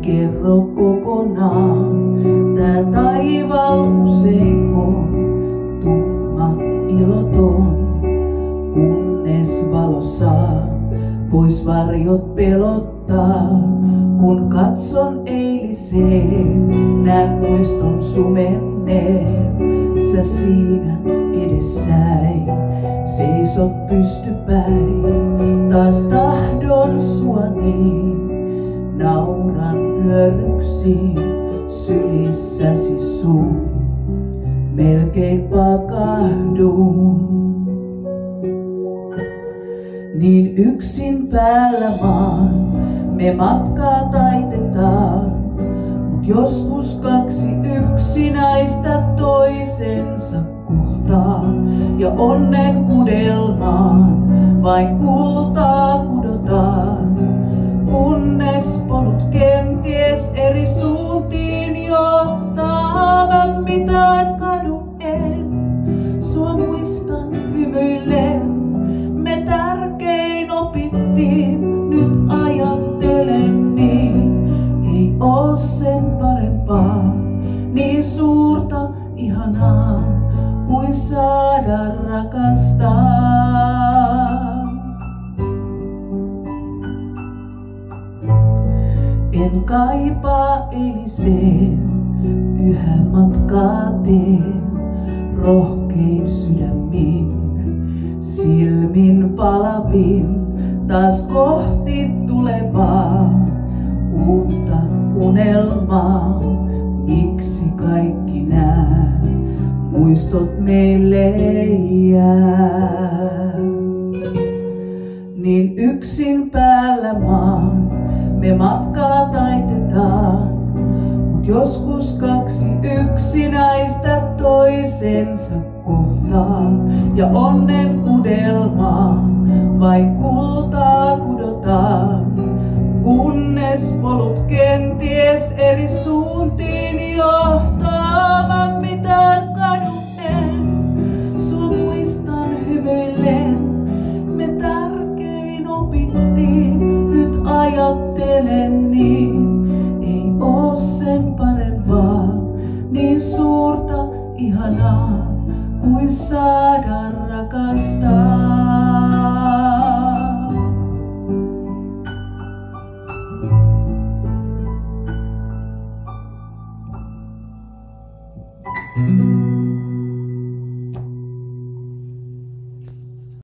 kerro kokonaan. Tää taivaalla usein on tumma iloton, kunnes valo saa pois varjot pelottaa. Kun katson eiliseen, näen muiston sumenneen. Sä siinä edessäin seisot pystypäin. Taas tahdon sua niin, nauran pyörryksiin sylissäsi sun. Melkein pakahdun. Niin yksin päällä maan me matkaa taitetaan, mut joskus kaksi yksinäistä toisensa kohtaa. Ja onnen kudelmaan vain kultaa kudotaan, kunnes polut kenties eri suuntiin johtaa. Mä mitään kadu en, sua muistan hymyillen. Me tärkein opittiin, nyt ajattelen niin. Ei oo sen parempaa, niin suurta ihanaa kuin saada rakastaa. En kaipaa eiliseen, yhä matkaa teen rohkein sydämin. Silmin palavin taas kohti tulevaa uutta unelmaa. Miksi kaikki nää muistot meille jää? Niin yksin päällä maan me matkaa taitetaan, mut joskus kaksi yksinäistä toisensa kohtaa. Ja onnen kudelmaa vain kultaa kudotaan, kunnes polut kenties eri suuntiin johtaa. Mä mitään kadu en, sua muistan hymyillen. Me tärkein opittiin, nyt ajattelen niin. Ei oo sen parempaa, niin suurta ihanaa kuin saada rakastaa.